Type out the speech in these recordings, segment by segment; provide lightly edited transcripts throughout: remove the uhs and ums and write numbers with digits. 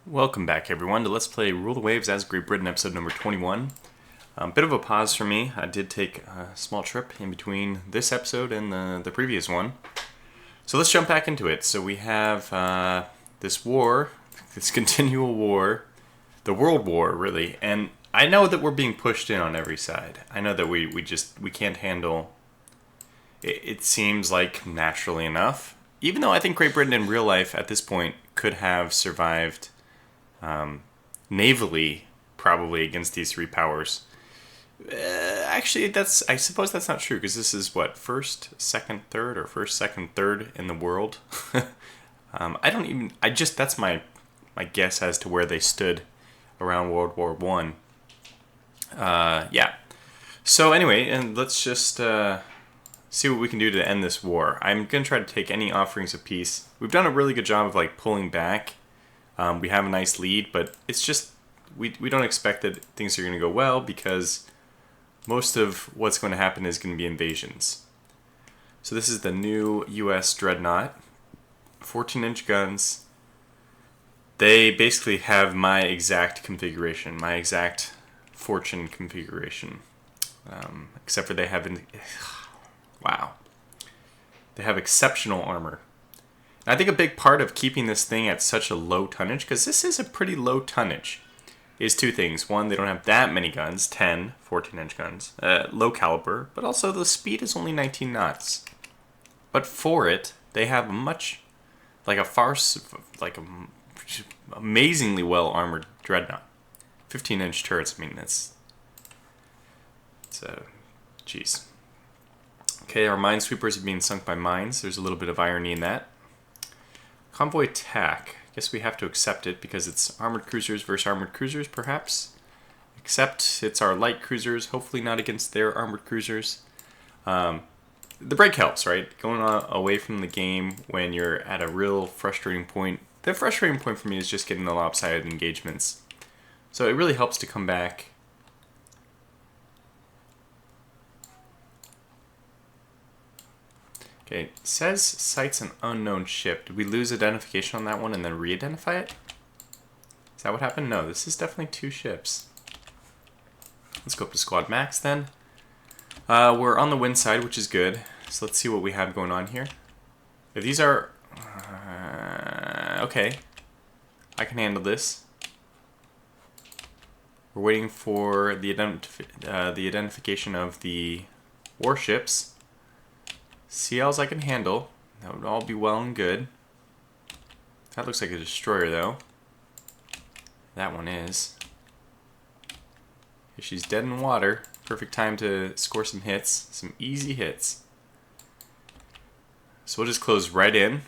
Welcome back, everyone, to Let's Play Rule the Waves as Great Britain, episode number 21. Bit of a pause for me. I did take a small trip in between this episode and the previous one. So let's jump back into it. So we have this war, this continual war, the World War, really. And I know that we're being pushed in on every side. I know that we can't handle it seems like naturally enough. Even though I think Great Britain in real life at this point could have survived navally, probably against these three powers. Actually, I suppose that's not true because this is what first, second, third in the world. That's my guess as to where they stood around World War One. Yeah. So anyway, and let's just see what we can do to end this war. I'm gonna try to take any offerings of peace. We've done a really good job of pulling back. We have a nice lead, but it's just we don't expect that things are going to go well because most of what's going to happen is going to be invasions. So this is the new U.S. Dreadnought, 14-inch guns. They basically have my exact configuration, my exact fortune configuration, except for they have they have exceptional armor. I think a big part of keeping this thing at such a low tonnage, because this is a pretty low tonnage, is two things. One, they don't have that many guns, 10 14-inch guns, low caliber, but also the speed is only 19 knots. But for it, they have amazingly well-armored dreadnought. 15-inch turrets, jeez. Okay, our minesweepers are being sunk by mines. There's a little bit of irony in that. Convoy attack. I guess we have to accept it because it's armored cruisers versus armored cruisers, perhaps. Except it's our light cruisers, hopefully not against their armored cruisers. The break helps, right? Going away from the game when you're at a real frustrating point. The frustrating point for me is just getting the lopsided engagements. So it really helps to come back. Okay, it says sights an unknown ship. Did we lose identification on that one and then re-identify it? Is that what happened? No, this is definitely two ships. Let's go up to squad max then. We're on the wind side, which is good. So let's see what we have going on here. If these are... okay. I can handle this. We're waiting for the identification of the warships. CLs I can handle. That would all be well and good. That looks like a destroyer, though. That one is. She's dead in water. Perfect time to score some hits. Some easy hits. So we'll just close right in.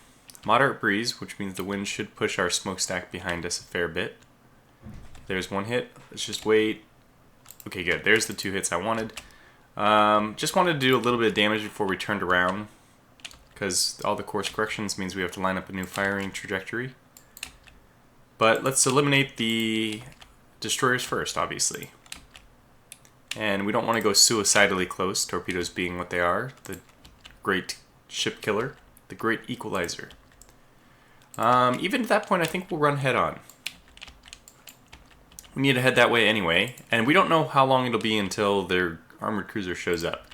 Moderate breeze, which means the wind should push our smokestack behind us a fair bit. There's one hit. Let's just wait. Okay, good. There's the two hits I wanted. Just wanted to do a little bit of damage before we turned around, because all the course corrections means we have to line up a new firing trajectory. But let's eliminate the destroyers first, obviously. And we don't want to go suicidally close, torpedoes being what they are, the great ship killer, the great equalizer. Even at that point, I think we'll run head on. We need to head that way anyway, and we don't know how long it'll be until their armored cruiser shows up.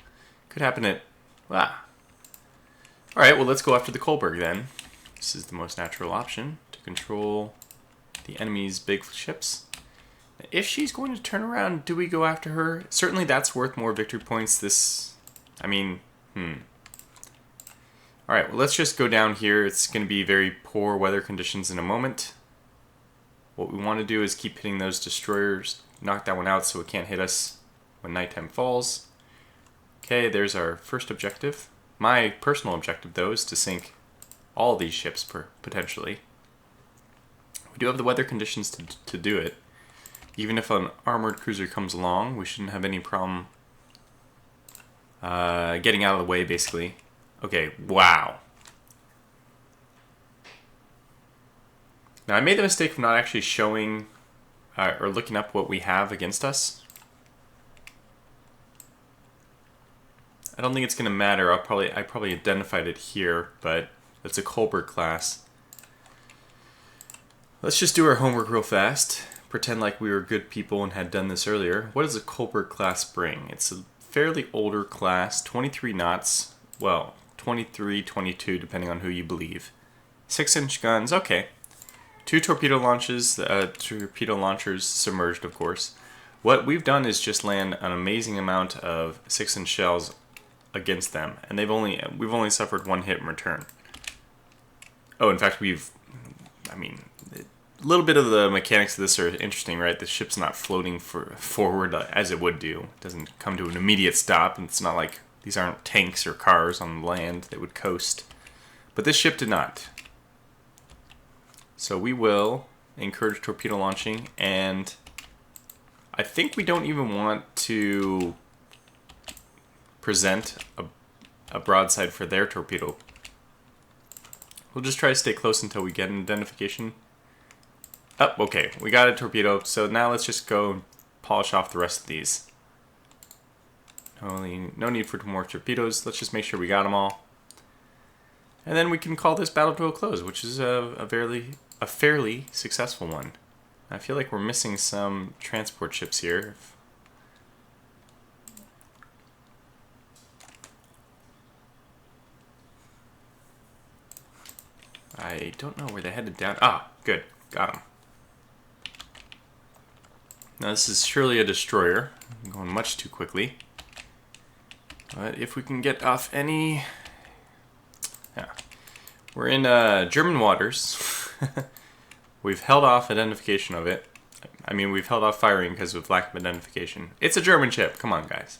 Could happen at... Alright, well let's go after the Kolberg then. This is the most natural option to control the enemy's big ships. If she's going to turn around, do we go after her? Certainly that's worth more victory points. Alright, well let's just go down here. It's going to be very poor weather conditions in a moment. What we want to do is keep hitting those destroyers, knock that one out so it can't hit us when nighttime falls. Okay, there's our first objective. My personal objective, though, is to sink all these ships potentially. We do have the weather conditions to do it. Even if an armored cruiser comes along, we shouldn't have any problem getting out of the way, basically. Okay, wow. Now, I made the mistake of not actually showing or looking up what we have against us. I don't think it's going to matter. I probably identified it here, but it's a Kolberg class. Let's just do our homework real fast. Pretend like we were good people and had done this earlier. What does a Colbert class bring? It's a fairly older class, 23 knots. Well, 23, 22, depending on who you believe. 6-inch guns, okay. 2 torpedo launches, torpedo launchers submerged, of course. What we've done is just land an amazing amount of 6-inch shells against them, and we've only suffered 1 hit in return. Oh, in fact, a little bit of the mechanics of this are interesting, right? The ship's not floating forward as it would do. It doesn't come to an immediate stop, and it's not like these aren't tanks or cars on the land that would coast. But this ship did not. So we will encourage torpedo launching, and I think we don't even want to present a broadside for their torpedo. We'll just try to stay close until we get an identification. Oh, okay, we got a torpedo, so now let's just go polish off the rest of these. No need for more torpedoes, let's just make sure we got them all. And then we can call this battle to a close, which is a fairly successful one. I feel like we're missing some transport ships here. I don't know where they headed down. Ah, good, got them. Now this is surely a destroyer. I'm going much too quickly. But if we can get off any... Yeah. We're in German waters. We've held off identification of it. I mean, we've held off firing because of lack of identification. It's a German ship. Come on, guys.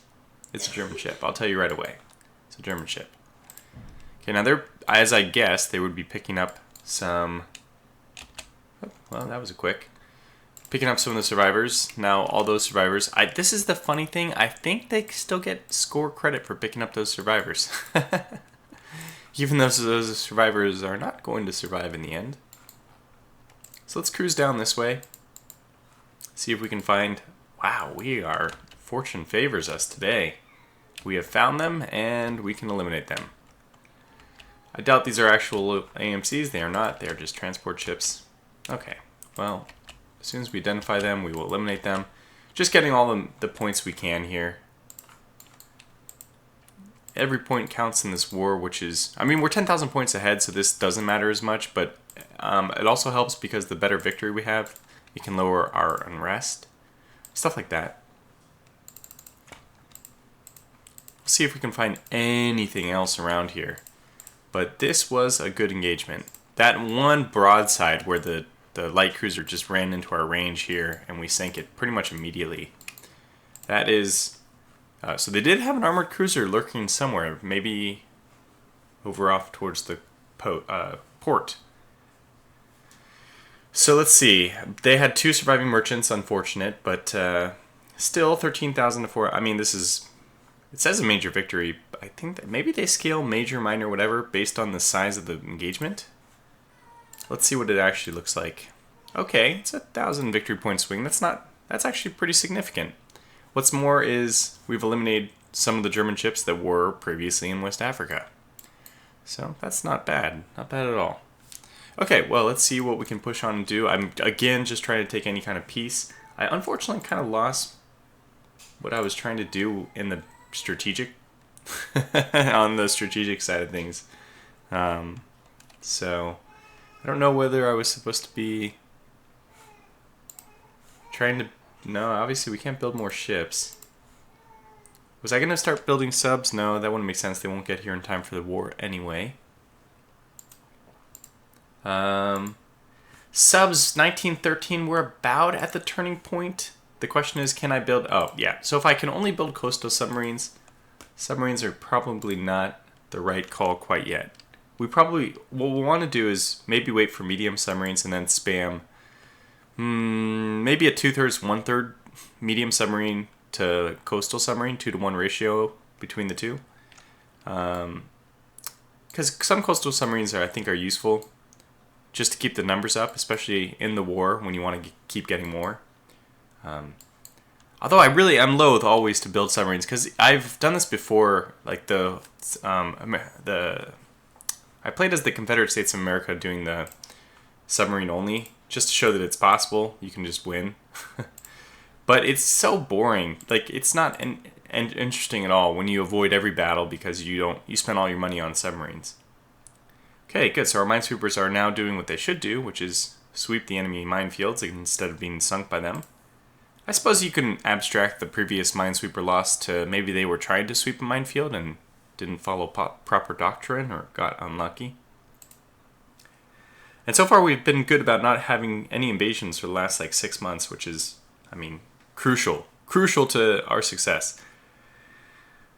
It's a German ship. I'll tell you right away. It's a German ship. Okay, now as I guessed, they would be picking up some... Oh, well, that was a quick. Picking up some of the survivors. Now, all those survivors... This is the funny thing. I think they still get score credit for picking up those survivors. Even though those survivors are not going to survive in the end. So let's cruise down this way. See if we can find... Wow, fortune favors us today. We have found them, and we can eliminate them. I doubt these are actual AMCs. They are not. They are just transport ships. Okay, well... As soon as we identify them, we will eliminate them. Just getting all the points we can here. Every point counts in this war, which is... I mean, we're 10,000 points ahead, so this doesn't matter as much, but it also helps because the better victory we have, it can lower our unrest. Stuff like that. We'll see if we can find anything else around here. But this was a good engagement. That one broadside where the light cruiser just ran into our range here, and we sank it pretty much immediately. That is... so they did have an armored cruiser lurking somewhere, maybe over off towards the port. So let's see. They had 2 surviving merchants, unfortunate, but still 13,000 to 4. I mean, this is... It says a major victory. I think that maybe they scale major, minor, whatever, based on the size of the engagement. Let's see what it actually looks like. Okay, it's a 1,000 victory point swing. That's actually pretty significant. What's more is we've eliminated some of the German ships that were previously in West Africa. So that's not bad. Not bad at all. Okay, well, let's see what we can push on and do. I'm, again, just trying to take any kind of peace. I unfortunately kind of lost what I was trying to do in the strategic... on the strategic side of things. So... I don't know whether I was supposed to be trying to... No, obviously we can't build more ships. Was I going to start building subs? No, that wouldn't make sense. They won't get here in time for the war anyway. Subs 1913, we're about at the turning point. The question is, can I build... Oh, yeah. So if I can only build coastal submarines, submarines are probably not the right call quite yet. What we'll want to do is maybe wait for medium submarines and then spam maybe a 2/3, 1/3 medium submarine to coastal submarine, 2-to-1 ratio between the two. Because some coastal submarines I think are useful just to keep the numbers up, especially in the war when you want to keep getting more. Although I'm loath always to build submarines because I've done this before, like I played as the Confederate States of America doing the submarine only just to show that it's possible. You can just win. But it's so boring. Like, it's not interesting at all when you avoid every battle because you spend all your money on submarines. Okay, good. So our minesweepers are now doing what they should do, which is sweep the enemy minefields instead of being sunk by them. I suppose you can abstract the previous minesweeper loss to maybe they were trying to sweep a minefield and didn't follow proper doctrine or got unlucky. And so far we've been good about not having any invasions for the last like 6 months, which is, I mean, crucial to our success.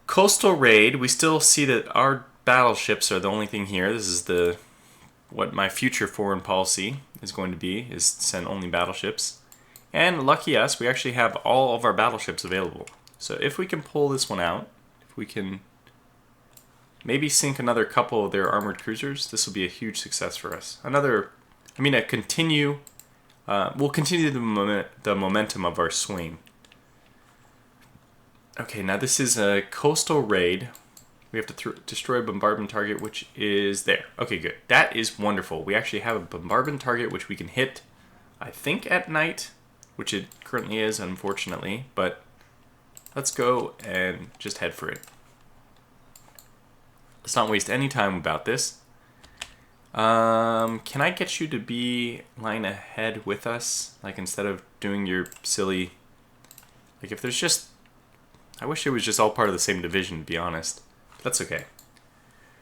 Coastal raid, we still see that our battleships are the only thing here. This is what my future foreign policy is going to be, is send only battleships. And lucky us, we actually have all of our battleships available. So if we can pull this one out, if we can maybe sink another couple of their armored cruisers, this will be a huge success for us. We'll continue the momentum of our swing. Okay, now this is a coastal raid. We have to destroy a bombardment target, which is there. Okay, good. That is wonderful. We actually have a bombardment target which we can hit, I think, at night, which it currently is, unfortunately. But let's go and just head for it. Let's not waste any time about this. Can I get you to be line ahead with us? Like, instead of doing your silly... Like, if there's just... I wish it was just all part of the same division, to be honest. But that's okay.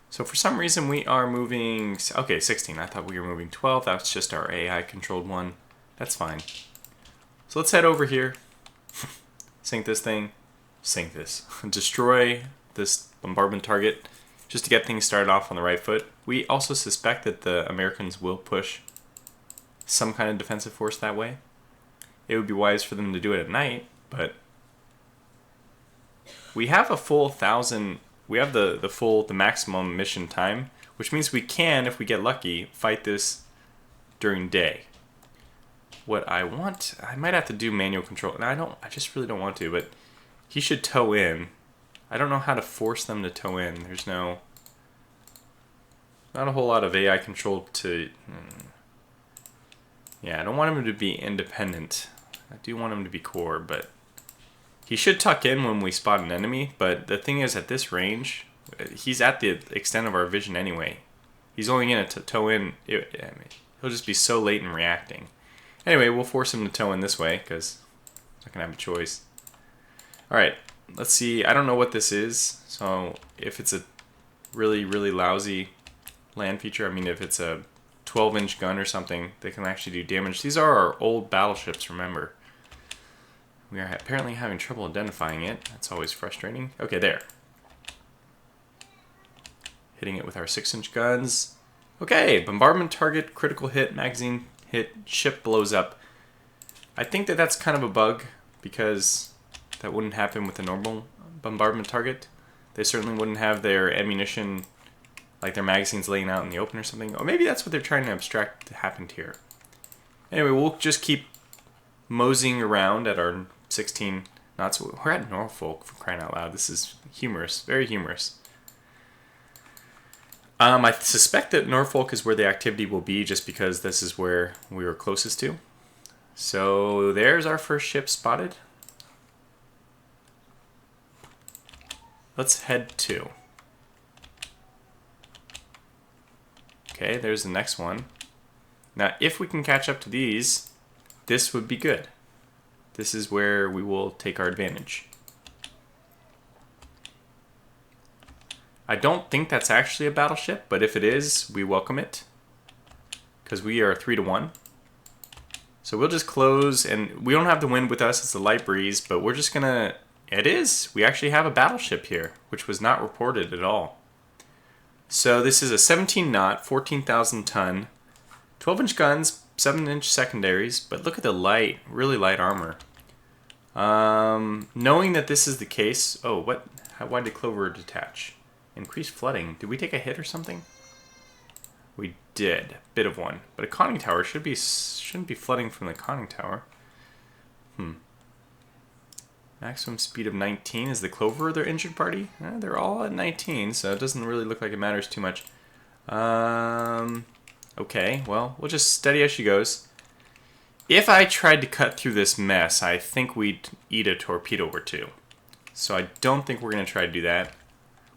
So for some reason we are moving... Okay, 16. I thought we were moving 12. That's just our AI-controlled one. That's fine. So let's head over here. Sink this thing. Sink this. Destroy this bombardment target, just to get things started off on the right foot. We also suspect that the Americans will push some kind of defensive force that way. It would be wise for them to do it at night, but... We have a full 1,000, we have the maximum mission time, which means we can, if we get lucky, fight this during day. What I want, I might have to do manual control, and I just really don't want to, but he should tow in. I don't know how to force them to tow in. There's not a whole lot of AI control to, yeah, I don't want him to be independent. I do want him to be core, but he should tuck in when we spot an enemy, but the thing is, at this range, he's at the extent of our vision anyway. He's only going to tow in. He'll just be so late in reacting. Anyway, we'll force him to tow in this way, because he's not going to have a choice. Alright, let's see. I don't know what this is, so if it's a really, really lousy land feature, I mean, if it's a 12-inch gun or something, they can actually do damage. These are our old battleships, remember. We are apparently having trouble identifying it. That's always frustrating. Okay, there. Hitting it with our 6-inch guns. Okay, bombardment target, critical hit, magazine hit, ship blows up. I think that that's kind of a bug, because that wouldn't happen with a normal bombardment target. They certainly wouldn't have their ammunition, like their magazines laying out in the open or something. Or maybe that's what they're trying to abstract happened here. Anyway, we'll just keep moseying around at our 16 knots. We're at Norfolk, for crying out loud. This is humorous, very humorous. I suspect that Norfolk is where the activity will be, just because this is where we were closest to. So there's our first ship spotted. Let's head to. Okay, there's the next one. Now, if we can catch up to these, this would be good. This is where we will take our advantage. I don't think that's actually a battleship, but if it is, we welcome it, because we are 3-1. So we'll just close, and we don't have the wind with us. It's a light breeze, but we're just gonna... It is. We actually have a battleship here, which was not reported at all. So this is a 17-knot, 14,000 ton, 12-inch guns, 7-inch secondaries, but look at the light, really light armor. Knowing that this is the case... Oh, what? Why did Clover detach? Increased flooding. Did we take a hit or something? We did. Bit of one. But a conning tower shouldn't be flooding from the conning tower. Maximum speed of 19. Is the Clover their injured party? They're all at 19, so it doesn't really look like it matters too much. Okay, well, we'll just steady as she goes. If I tried to cut through this mess, I think we'd eat a torpedo or two. So I don't think we're going to try to do that.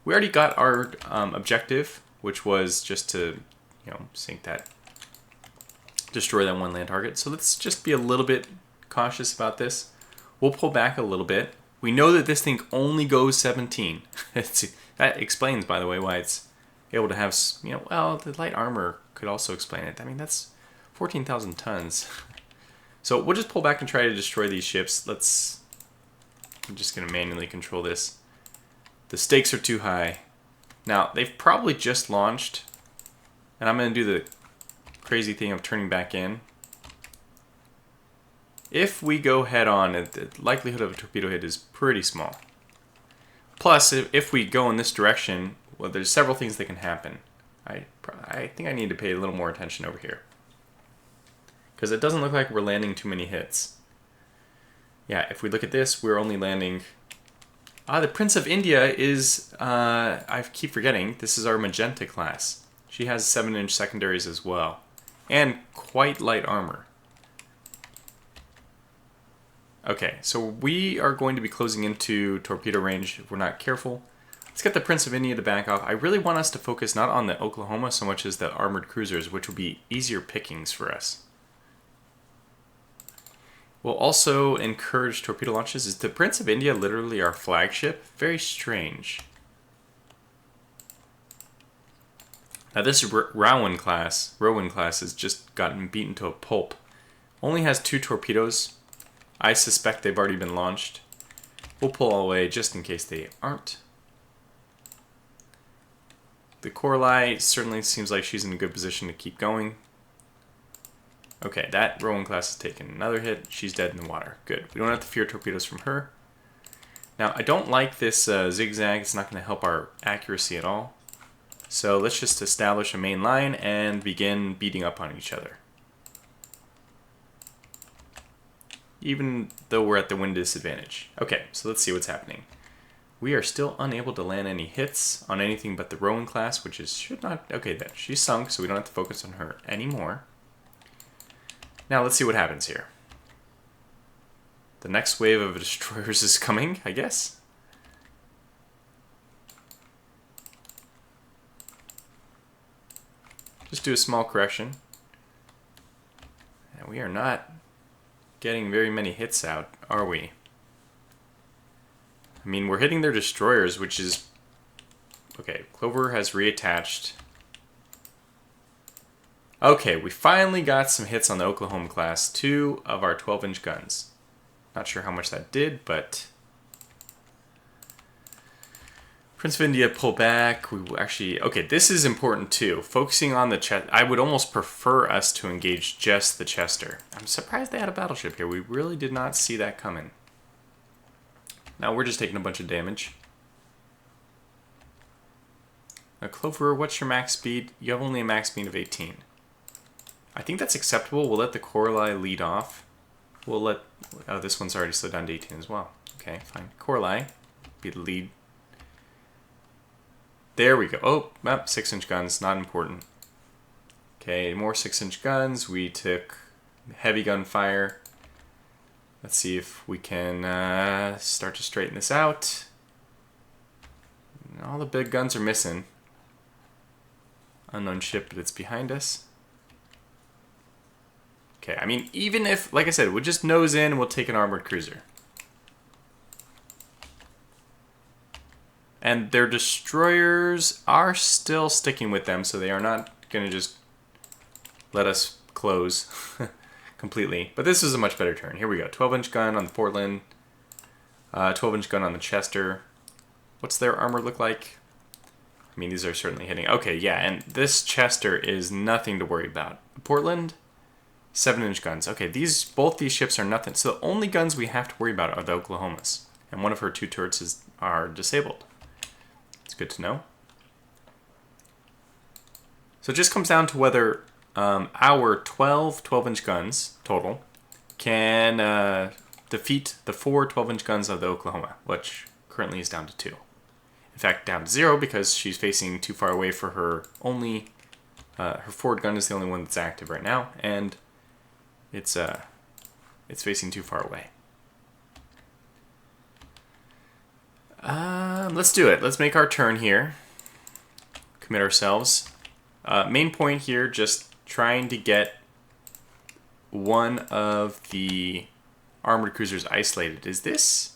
We already got our objective, which was just to, sink that, destroy that one land target. So let's just be a little bit cautious about this. We'll pull back a little bit. We know that this thing only goes 17. That explains, by the way, why it's able to have, well, the light armor could also explain it. I mean, that's 14,000 tons. So we'll just pull back and try to destroy these ships. I'm just going to manually control this. The stakes are too high. Now, they've probably just launched. And I'm going to do the crazy thing of turning back in. If we go head on, the likelihood of a torpedo hit is pretty small. Plus, if we go in this direction, well, there's several things that can happen. I think I need to pay a little more attention over here. Because it doesn't look like we're landing too many hits. Yeah, if we look at this, we're only landing... the Prince of India is... I keep forgetting, this is our Magenta class. She has 7-inch secondaries as well. And quite light armor. Okay, so we are going to be closing into torpedo range if we're not careful. Let's get the Prince of India to back off. I really want us to focus not on the Oklahoma so much as the armored cruisers, which will be easier pickings for us. We'll also encourage torpedo launches. Is the Prince of India literally our flagship? Very strange. Now this Rowan class has just gotten beaten to a pulp. Only has 2 torpedoes. I suspect they've already been launched. We'll pull all the way just in case they aren't. The Coralie certainly seems like she's in a good position to keep going. Okay, that Rowan class has taken another hit. She's dead in the water. Good. We don't have to fear torpedoes from her. Now, I don't like this zigzag. It's not going to help our accuracy at all. So let's just establish a main line and begin beating up on each other. Even though we're at the wind disadvantage. Okay, so let's see what's happening. We are still unable to land any hits on anything but the Rowan class, which should not... Okay, then she's sunk, so we don't have to focus on her anymore. Now let's see what happens here. The next wave of destroyers is coming, I guess. Just do a small correction. And we are not getting very many hits out, are we? I mean, we're hitting their destroyers, which is... Okay, Clover has reattached. Okay, we finally got some hits on the Oklahoma class. 2 of our 12-inch guns. Not sure how much that did, but... Prince of India pull back. We actually... Okay, this is important too. Focusing on the Chester. I would almost prefer us to engage just the Chester. I'm surprised they had a battleship here. We really did not see that coming. Now we're just taking a bunch of damage. Now, Clover, what's your max speed? You have only a max speed of 18. I think that's acceptable. We'll let the Coralie lead off. We'll let... Oh, this one's already slowed down to 18 as well. Okay, fine. Coralie, be the lead. There we go. Oh, 6-inch guns, not important. Okay, more 6-inch guns. We took heavy gun fire. Let's see if we can start to straighten this out. All the big guns are missing. Unknown ship, but it's behind us. Okay, I mean, even if, like I said, we'll just nose in and we'll take an armored cruiser. And their destroyers are still sticking with them, so they are not going to just let us close completely. But this is a much better turn. Here we go. 12-inch gun on the Portland. 12-inch gun on the Chester. What's their armor look like? I mean, these are certainly hitting. Okay, yeah, and this Chester is nothing to worry about. Portland, 7-inch guns. Okay, both these ships are nothing. So the only guns we have to worry about are the Oklahomas. And one of her 2 turrets are disabled. It's good to know. So it just comes down to whether our 12-inch guns total can defeat the 4 12-inch guns of the Oklahoma, which currently is down to 2. In fact, down to 0 because she's facing too far away for her only... her forward gun is the only one that's active right now, and it's it's facing too far away. Let's do it. Let's make our turn here. Commit ourselves. Main point here, just trying to get one of the armored cruisers isolated. Is this?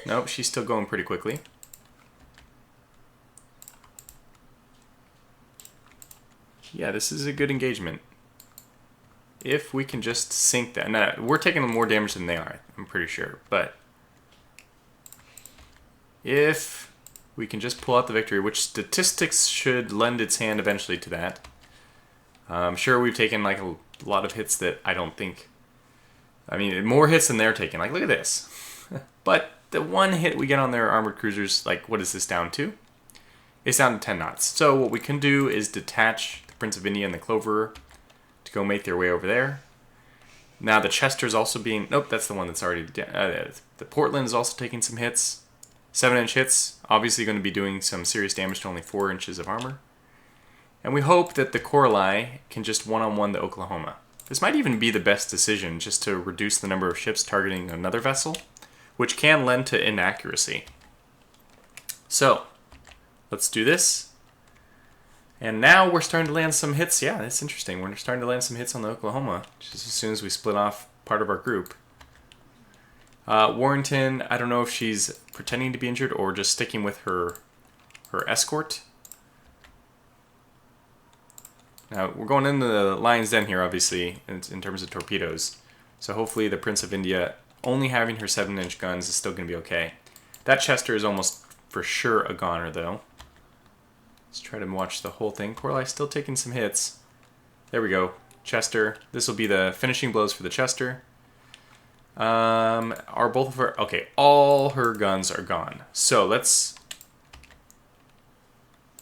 Nope, she's still going pretty quickly. Yeah, this is a good engagement. If we can just sink that. Now, we're taking more damage than they are, I'm pretty sure. But if we can just pull out the victory, which statistics should lend its hand eventually to that. I'm sure we've taken like a lot of hits that I don't think... I mean, more hits than they're taking. Like, look at this. But the one hit we get on their armored cruisers, like, what is this down to? It's down to 10 knots. So what we can do is detach the Prince of India and the Cloverer to go make their way over there. Now the Chester's also being... Nope, that's the one that's already... the Portland is also taking some hits. 7-inch hits. Obviously going to be doing some serious damage to only 4 inches of armor. And we hope that the Coralie can just one-on-one the Oklahoma. This might even be the best decision, just to reduce the number of ships targeting another vessel, which can lend to inaccuracy. So, let's do this. And now we're starting to land some hits. Yeah, that's interesting. We're starting to land some hits on the Oklahoma, just as soon as we split off part of our group. Warrington, I don't know if she's pretending to be injured or just sticking with her escort. Now, we're going into the Lion's Den here, obviously, in terms of torpedoes. So hopefully the Prince of India, only having her 7-inch guns, is still going to be okay. That Chester is almost for sure a goner, though. Let's try to watch the whole thing. Coralie's still taking some hits. There we go. Chester. This will be the finishing blows for the Chester. Are both of her... Okay, all her guns are gone. So let's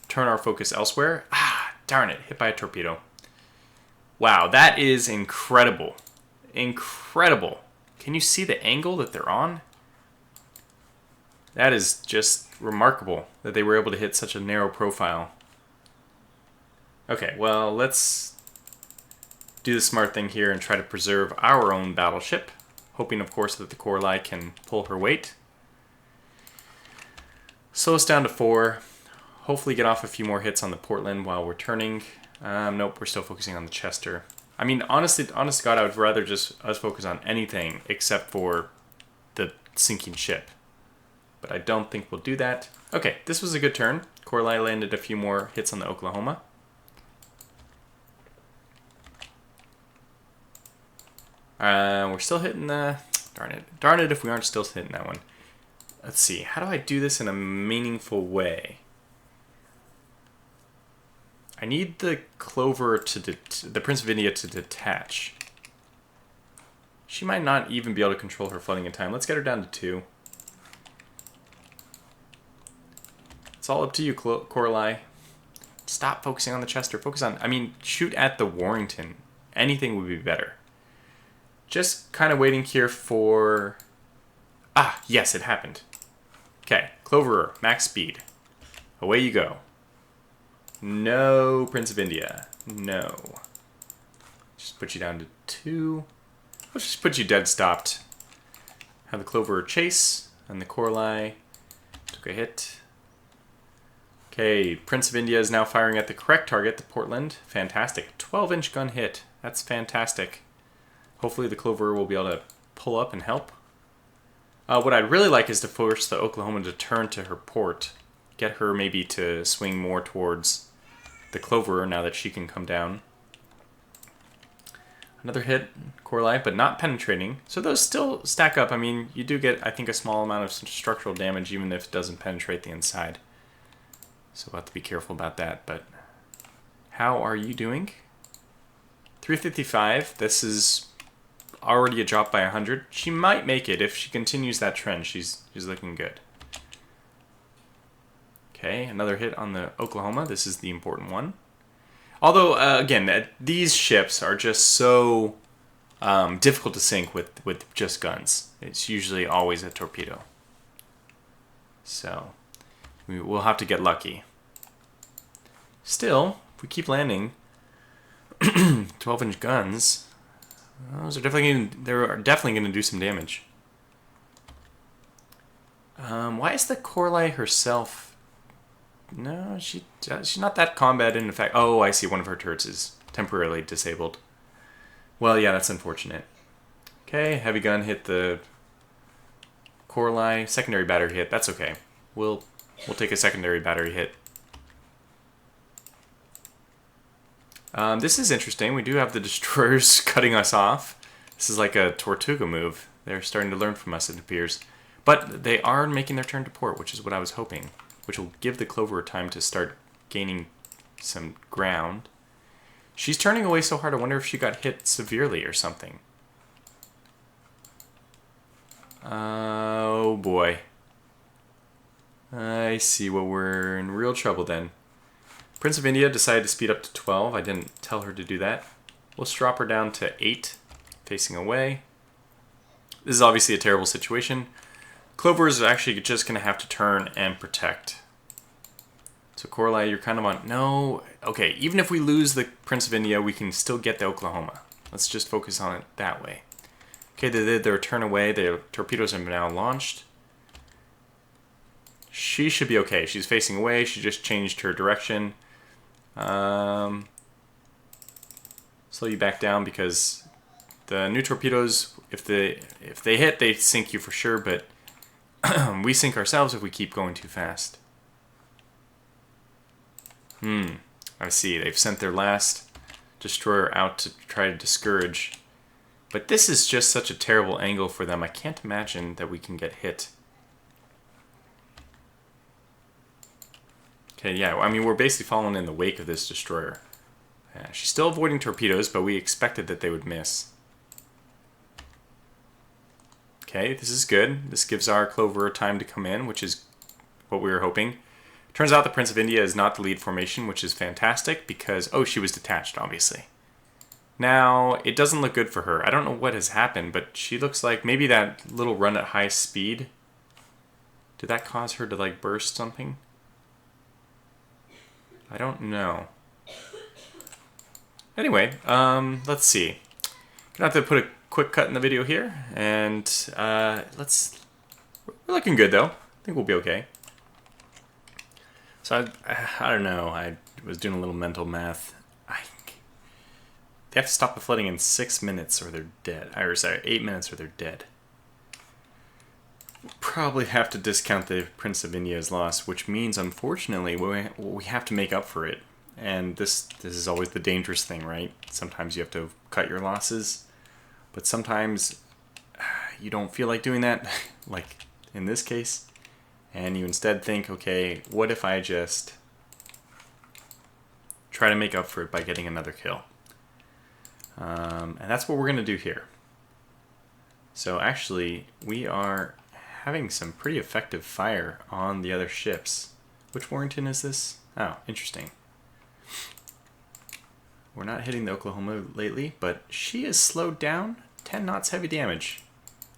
turn our focus elsewhere. Ah, darn it. Hit by a torpedo. Wow, that is incredible. Incredible. Can you see the angle that they're on? That is just remarkable that they were able to hit such a narrow profile. Okay, well, let's do the smart thing here and try to preserve our own battleship. Hoping, of course, that the Coralie can pull her weight. Slow us down to 4. Hopefully get off a few more hits on the Portland while we're turning. Nope, we're still focusing on the Chester. I mean, honestly, honest to God, I would rather just us focus on anything except for the sinking ship. But I don't think we'll do that. Okay, this was a good turn. Coralie landed a few more hits on the Oklahoma. We're still hitting the... Darn it. Darn it if we aren't still hitting that one. Let's see. How do I do this in a meaningful way? I need the Clover to... the Prince of India to detach. She might not even be able to control her flooding in time. Let's get her down to 2. It's all up to you, Coralie. Stop focusing on the Chester. Focus on... I mean, shoot at the Warrington. Anything would be better. Just kind of waiting here for... Ah, yes, it happened. Okay, Cloverer, max speed. Away you go. No Prince of India. No. Just put you down to 2. Let's just put you dead stopped. Have the Cloverer chase, and the Coralie took a hit. Okay, Prince of India is now firing at the correct target, the Portland. Fantastic. 12-inch gun hit. That's fantastic. Hopefully the Clover will be able to pull up and help. What I'd really like is to force the Oklahoma to turn to her port. Get her maybe to swing more towards the Clover now that she can come down. Another hit, Coralie, but not penetrating. So those still stack up. I mean, you do get, I think, a small amount of structural damage even if it doesn't penetrate the inside. So we'll have to be careful about that. But how are you doing? 355. This is... already a drop by 100. She might make it if she continues that trend. She's looking good. Okay, another hit on the Oklahoma. This is the important one. Although, again, these ships are just so difficult to sink with just guns. It's usually always a torpedo. So, we'll have to get lucky. Still, if we keep landing 12-inch guns... They're definitely going to do some damage. Why is the Corley herself? No, she's not that combat in effect. Oh, I see. One of her turrets is temporarily disabled. Well, yeah, that's unfortunate. Okay, heavy gun hit the Corley. Secondary battery hit. That's okay. We'll take a secondary battery hit. This is interesting. We do have the destroyers cutting us off. This is like a Tortuga move. They're starting to learn from us, it appears. But they are making their turn to port, which is what I was hoping. Which will give the Clover time to start gaining some ground. She's turning away so hard, I wonder if she got hit severely or something. Oh boy. I see. Well, we're in real trouble then. Prince of India decided to speed up to 12. I didn't tell her to do that. Let's drop her down to 8, facing away. This is obviously a terrible situation. Clover is actually just going to have to turn and protect. So Corley, you're kind of on... No. Okay, even if we lose the Prince of India, we can still get the Oklahoma. Let's just focus on it that way. Okay, they did their turn away. The torpedoes have now launched. She should be okay. She's facing away. She just changed her direction. Slow you back down because the new torpedoes, if they hit, they sink you for sure, but we sink ourselves if we keep going too fast. I see. They've sent their last destroyer out to try to discourage. But this is just such a terrible angle for them. I can't imagine that we can get hit. Okay, yeah, I mean, we're basically following in the wake of this destroyer. She's still avoiding torpedoes, but we expected that they would miss. Okay, this is good. This gives our Clover time to come in, which is what we were hoping. Turns out the Prince of India is not the lead formation, which is fantastic because, oh, she was detached, obviously. Now, it doesn't look good for her. I don't know what has happened, but she looks like maybe that little run at high speed. Did that cause her to, like, burst something? I don't know. Anyway, let's see. Gonna have to put a quick cut in the video here, and we're looking good though. I think we'll be okay. So I don't know. I was doing a little mental math. They have to stop the flooding in 6 minutes, or they're dead. Or sorry, 8 minutes, or they're dead. We'll probably have to discount the Prince of India's loss, which means, unfortunately, we have to make up for it. And this is always the dangerous thing, right? Sometimes you have to cut your losses, but sometimes you don't feel like doing that, like in this case, and you instead think, okay, what if I just try to make up for it by getting another kill? And that's what we're going to do here. So actually, we are having some pretty effective fire on the other ships. Which Warrington is this? Oh, interesting. We're not hitting the Oklahoma lately, but she is slowed down. 10 knots heavy damage.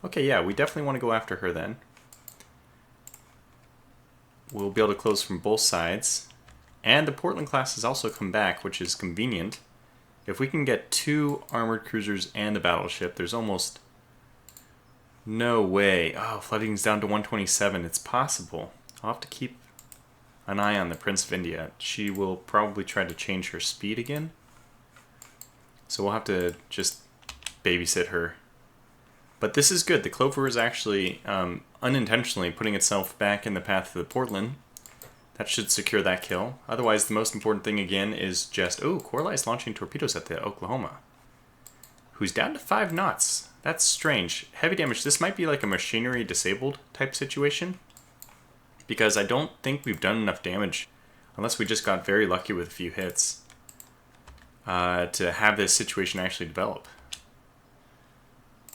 Okay, yeah, we definitely want to go after her then. We'll be able to close from both sides. And the Portland class has also come back, which is convenient. If we can get 2 armored cruisers and a battleship, there's almost no way. Oh, flooding's down to 127. It's possible. I'll have to keep an eye on the Prince of India. She will probably try to change her speed again. So we'll have to just babysit her. But this is good. The Clover is actually unintentionally putting itself back in the path of the Portland. That should secure that kill. Otherwise, the most important thing again is just... Oh, Corley's launching torpedoes at the Oklahoma. Who's down to 5 knots. That's strange. Heavy damage. This might be like a machinery disabled type situation. Because I don't think we've done enough damage. Unless we just got very lucky with a few hits. To have this situation actually develop.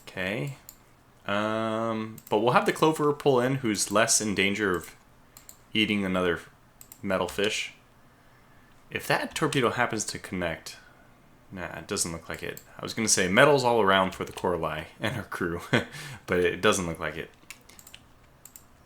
Okay. But we'll have the Clover pull in, who's less in danger of eating another metal fish. If that torpedo happens to connect... Nah, it doesn't look like it. I was going to say metals all around for the Corley and her crew, but it doesn't look like it.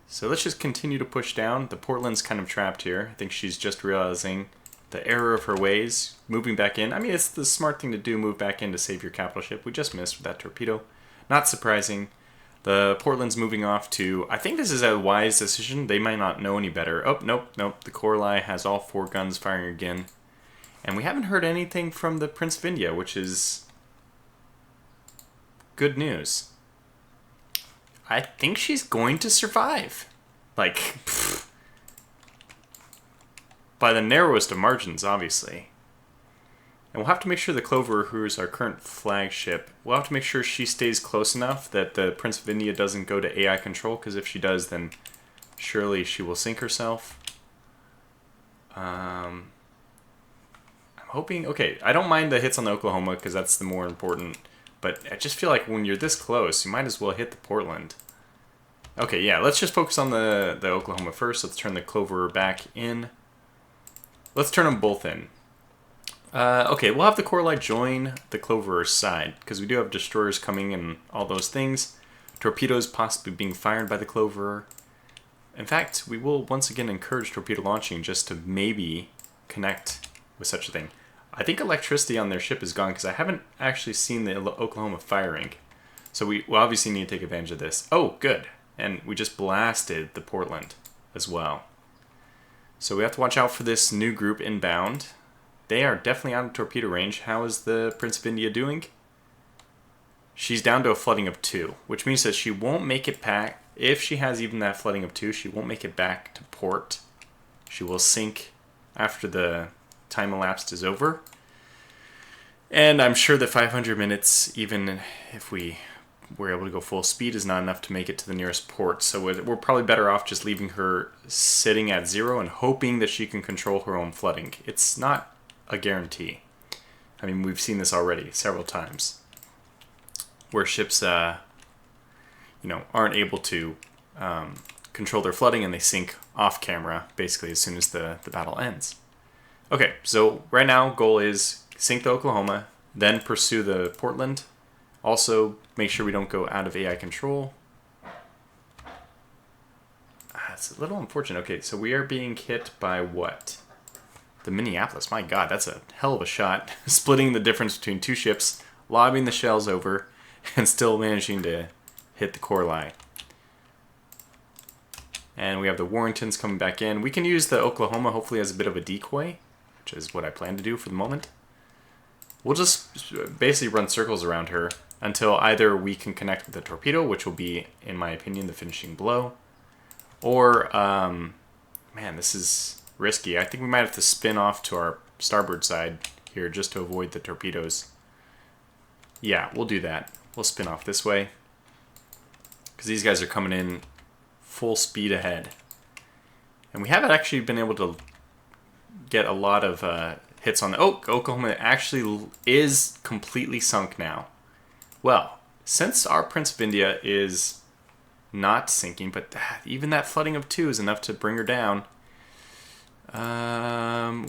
So let's just continue to push down. The Portland's kind of trapped here. I think she's just realizing the error of her ways, moving back in. I mean, it's the smart thing to do, move back in to save your capital ship. We just missed with that torpedo. Not surprising. The Portland's moving off to... I think this is a wise decision. They might not know any better. Oh, nope. The Coralie has all 4 guns firing again. And we haven't heard anything from the Prince of India, which is good news. I think she's going to survive. Like, pfft. By the narrowest of margins, obviously. And we'll have to make sure the Clover, who's our current flagship, we'll have to make sure she stays close enough that the Prince of India doesn't go to AI control, because if she does, then surely she will sink herself. I'm hoping... Okay, I don't mind the hits on the Oklahoma, because that's the more important, but I just feel like when you're this close, you might as well hit the Portland. Okay, yeah, let's just focus on the Oklahoma first. Let's turn the Clover back in. Let's turn them both in. Okay, we'll have the Coralie join the Clover side, because we do have destroyers coming and all those things. Torpedoes possibly being fired by the Clover. In fact, we will once again encourage torpedo launching just to maybe connect with such a thing. I think electricity on their ship is gone, because I haven't actually seen the Oklahoma firing. So we obviously need to take advantage of this. Oh, good. And we just blasted the Portland as well. So we have to watch out for this new group inbound. They are definitely out of torpedo range. How is the Prince of India doing? She's down to a flooding of 2, which means that she won't make it back. If she has even that flooding of 2, she won't make it back to port. She will sink after the time elapsed is over. And I'm sure that 500 minutes, even if we were able to go full speed, is not enough to make it to the nearest port. So we're probably better off just leaving her sitting at 0 and hoping that she can control her own flooding. It's not a guarantee. I mean, we've seen this already several times, where ships, aren't able to control their flooding, and they sink off camera basically as soon as the battle ends. Okay, so right now goal is sink the Oklahoma, then pursue the Portland. Also, make sure we don't go out of AI control. It's a little unfortunate. Okay, so we are being hit by what? The Minneapolis. My God, that's a hell of a shot. Splitting the difference between 2 ships, lobbing the shells over, and still managing to hit the Coralie. And we have the Warringtons coming back in. We can use the Oklahoma hopefully as a bit of a decoy, which is what I plan to do for the moment. We'll just basically run circles around her until either we can connect with the torpedo, which will be, in my opinion, the finishing blow, or, man, this is risky. I think we might have to spin off to our starboard side here just to avoid the torpedoes. Yeah, we'll do that. We'll spin off this way, because these guys are coming in full speed ahead. And we haven't actually been able to get a lot of hits on the... Oh, Oklahoma actually is completely sunk now. Well, since our Prince of India is not sinking, but even that flooding of 2 is enough to bring her down,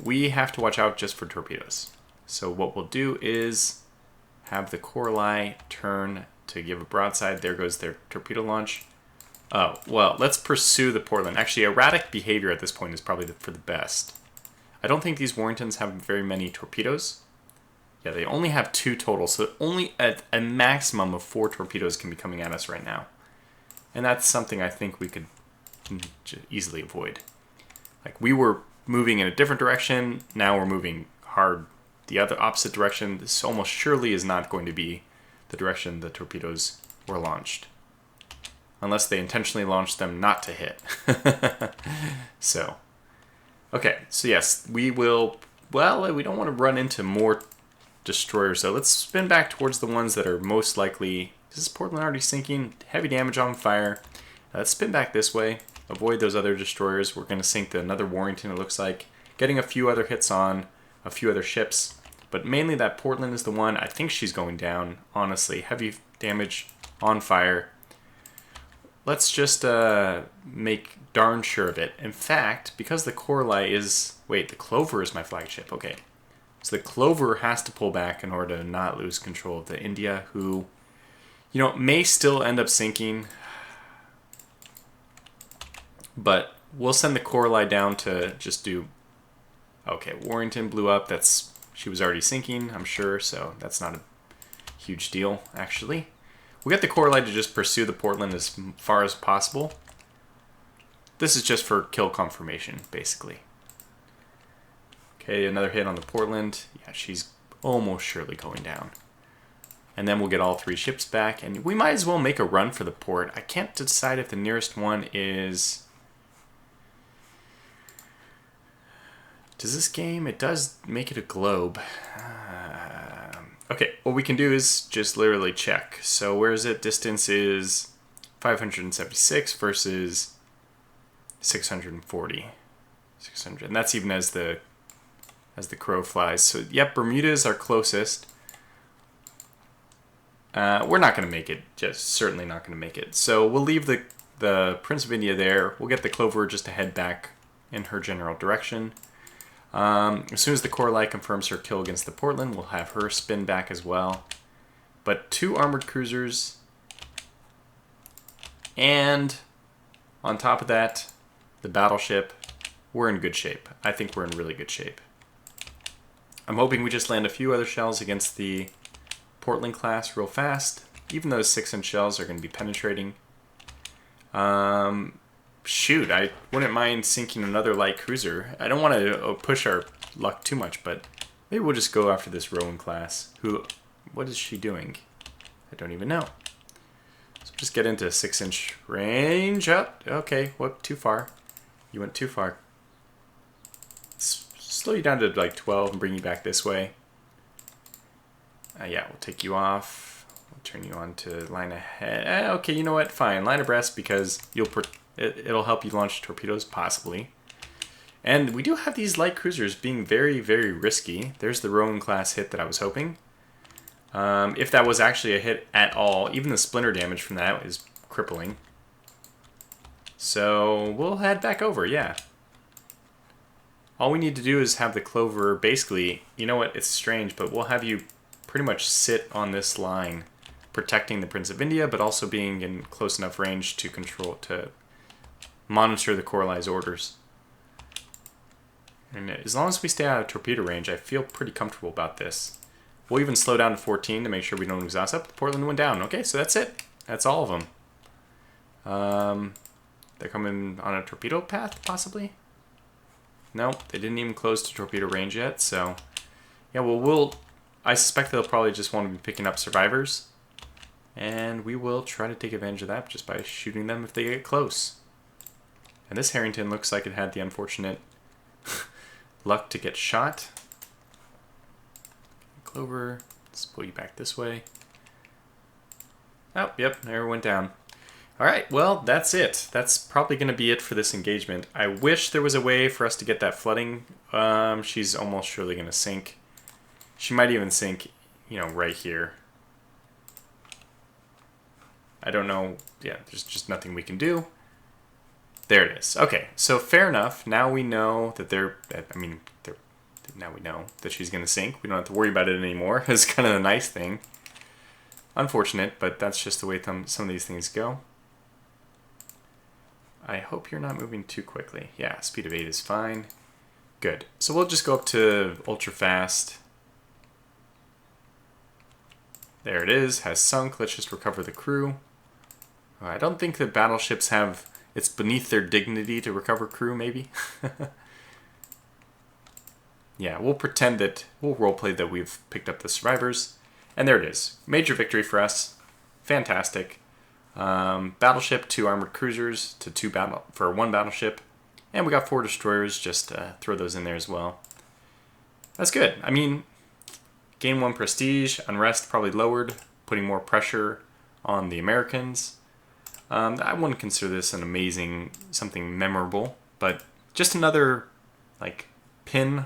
we have to watch out just for torpedoes. So what we'll do is have the Coralie turn to give a broadside. There goes their torpedo launch. Oh, well, let's pursue the Portland. Actually, erratic behavior at this point is probably for the best. I don't think these Warringtons have very many torpedoes. Yeah, they only have 2 total, so only at a maximum of 4 torpedoes can be coming at us right now. And that's something I think we could easily avoid. Like, we were moving in a different direction, now we're moving hard the other opposite direction. This almost surely is not going to be the direction the torpedoes were launched. Unless they intentionally launched them not to hit. So, okay, so yes, we will... Well, we don't want to run into more destroyers, so let's spin back towards the ones that are most likely... Is this Portland already sinking? Heavy damage on fire. Let's spin back this way. Avoid those other destroyers. We're going to sink another Warrington, it looks like. Getting a few other hits on a few other ships. But mainly that Portland is the one. I think she's going down, honestly. Heavy damage on fire. Let's just make darn sure of it. In fact, because the Coralie is... Wait, the Clover is my flagship. Okay. So the Clover has to pull back in order to not lose control of the India, who, may still end up sinking. But we'll send the Coralie down to just do Okay, Warrington blew up. She was already sinking, I'm sure, so that's not a huge deal, actually. We got the Coraline to just pursue the Portland as far as possible. This is just for kill confirmation, basically. Okay, another hit on the Portland. Yeah, she's almost surely going down. And then we'll get all 3 ships back, and we might as well make a run for the port. I can't decide if the nearest one is... Does this game? It does make it a globe. Okay, what we can do is just literally check. So where is it? Distance is 576 versus 640. 600, and that's even as the crow flies. So yep, Bermuda is our closest. We're not going to make it. Just certainly not going to make it. So we'll leave the Prince of India there. We'll get the Clover just to head back in her general direction. As soon as the Coraline confirms her kill against the Portland, we'll have her spin back as well. But 2 armored cruisers. And on top of that, the battleship. We're in good shape. I think we're in really good shape. I'm hoping we just land a few other shells against the Portland class real fast. Even those 6-inch shells are going to be penetrating. Shoot, I wouldn't mind sinking another light cruiser. I don't want to push our luck too much, but maybe we'll just go after this Rowan class. What is she doing? I don't even know. So just get into 6-inch range. Oh, okay, whoop, too far. You went too far. Slow you down to like 12 and bring you back this way. Yeah, we'll take you off. We'll turn you on to line ahead. Okay, you know what? Fine, line abreast because it'll help you launch torpedoes, possibly. And we do have these light cruisers being very, very risky. There's the Rowan class hit that I was hoping. If that was actually a hit at all, even the splinter damage from that is crippling. So we'll head back over, yeah. All we need to do is have the Clover basically, you know what, it's strange, but we'll have you pretty much sit on this line, protecting the Prince of India, but also being in close enough range to monitor the Coraline's orders. And as long as we stay out of torpedo range, I feel pretty comfortable about this. We'll even slow down to 14 to make sure we don't exhaust up. Portland went down. Okay, so that's it. That's all of them. They're coming on a torpedo path, possibly? No, they didn't even close to torpedo range yet, so... Yeah, well, I suspect they'll probably just want to be picking up survivors. And we will try to take advantage of that just by shooting them if they get close. And this Harrington looks like it had the unfortunate luck to get shot. Clover, let's pull you back this way. Oh, yep, there it went down. Alright, well, that's it. That's probably going to be it for this engagement. I wish there was a way for us to get that flooding. She's almost surely going to sink. She might even sink, you know, right here. I don't know. Yeah, there's just nothing we can do. There it is. Okay, so fair enough. Now we know that now we know that she's going to sink. We don't have to worry about it anymore. It's kind of a nice thing. Unfortunate, but that's just the way some of these things go. I hope you're not moving too quickly. Yeah, speed of 8 is fine. Good. So we'll just go up to ultra fast. There it is. Has sunk. Let's just recover the crew. I don't think that battleships have... It's beneath their dignity to recover crew, maybe? Yeah, we'll pretend that... We'll roleplay that we've picked up the survivors. And there it is. Major victory for us. Fantastic. Battleship, 2 armored cruisers for 1 battleship. And we got 4 destroyers. Just throw those in there as well. That's good. I mean, gain 1 prestige. Unrest probably lowered, putting more pressure on the Americans. I wouldn't consider this an amazing, something memorable, but just another, like, pin.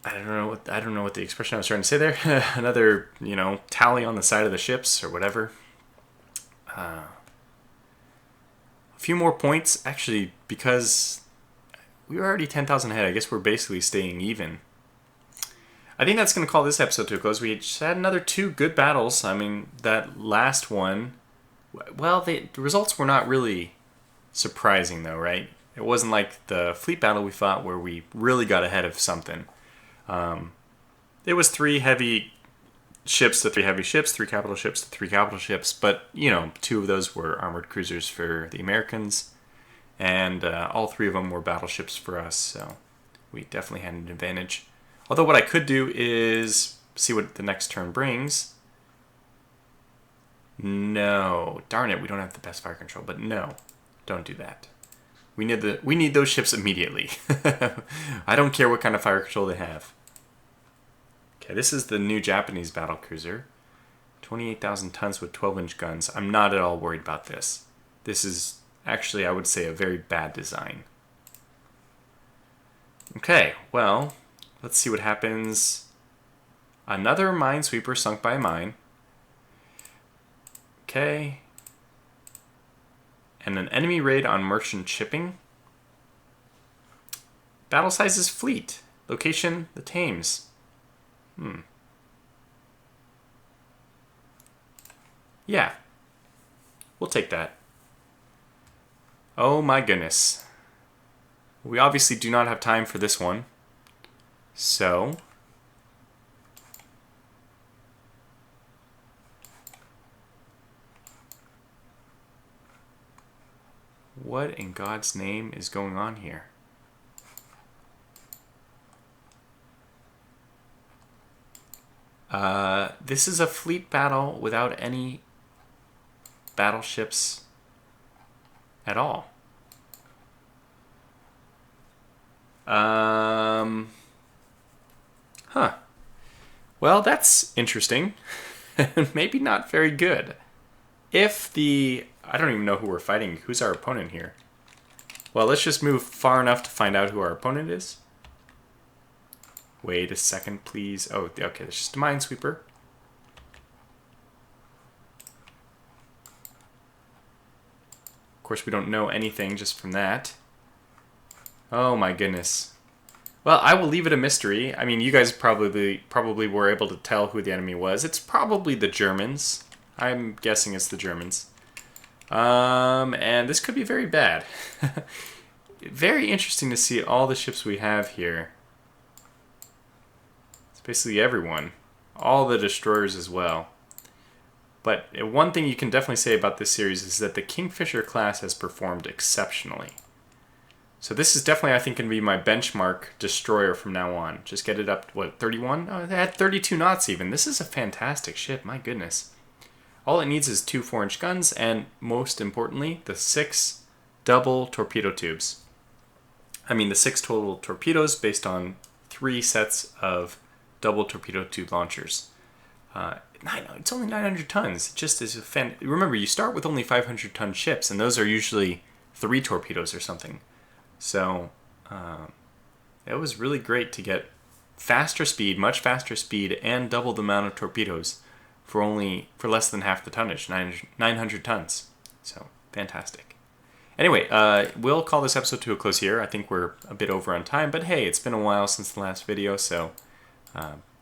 I don't know what the expression I was trying to say there. Another, you know, tally on the side of the ships or whatever. A few more points, actually, because we were already 10,000 ahead. I guess we're basically staying even. I think that's going to call this episode to a close. We just had another 2 good battles. I mean, that last one, well, the results were not really surprising, though, right? It wasn't like the fleet battle we fought where we really got ahead of something. It was 3 heavy ships to 3 heavy ships, 3 capital ships to 3 capital ships, but, you know, 2 of those were armored cruisers for the Americans, and all 3 of them were battleships for us, so we definitely had an advantage. Although what I could do is see what the next turn brings. No, darn it, we don't have the best fire control, but no, don't do that. We need those ships immediately. I don't care what kind of fire control they have. Okay, this is the new Japanese battle cruiser. 28,000 tons with 12-inch guns. I'm not at all worried about this. This is actually, I would say, a very bad design. Okay, well, let's see what happens. Another minesweeper sunk by a mine. Okay. And an enemy raid on merchant shipping. Battle size is fleet. Location, the Thames. Yeah. We'll take that. Oh my goodness. We obviously do not have time for this one. So... what in God's name is going on here? This is a fleet battle without any battleships at all. Huh. Well, that's interesting. Maybe not very good. If the... I don't even know who we're fighting. Who's our opponent here? Well, let's just move far enough to find out who our opponent is. Wait a second, please. Oh, okay, there's just a minesweeper. Of course, we don't know anything just from that. Oh my goodness. Well, I will leave it a mystery. I mean, you guys probably were able to tell who the enemy was. It's probably the Germans. I'm guessing it's the Germans. And this could be very bad. Very interesting to see all the ships we have here. It's basically everyone. All the destroyers as well. But one thing you can definitely say about this series is that the Kingfisher class has performed exceptionally. So this is definitely, I think, going to be my benchmark destroyer from now on. Just get it up to, what, 31? Oh, they had 32 knots even. This is a fantastic ship, my goodness. All it needs is 2 4-inch guns, and most importantly, the 6 double torpedo tubes. I mean, the 6 total torpedoes based on 3 sets of double torpedo tube launchers. It's only 900 tons. It just is a remember, you start with only 500-ton ships, and those are usually 3 torpedoes or something. So it was really great to get faster speed, much faster speed, and double the amount of torpedoes for less than half the tonnage, 900 tons. So fantastic. Anyway, we'll call this episode to a close here. I think we're a bit over on time, but hey, it's been a while since the last video, so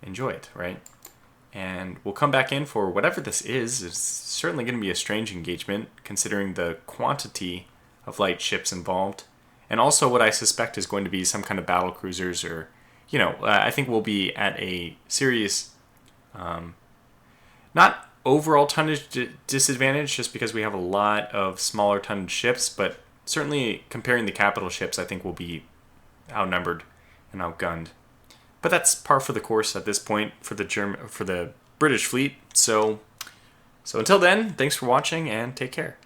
enjoy it, right? And we'll come back in for whatever this is. It's certainly going to be a strange engagement, considering the quantity of light ships involved. And also what I suspect is going to be some kind of battle cruisers, or, you know, I think we'll be at a serious, not overall tonnage disadvantage, just because we have a lot of smaller tonnage ships, but certainly comparing the capital ships, I think we'll be outnumbered and outgunned. But that's par for the course at this point for the British fleet. So until then, thanks for watching and take care.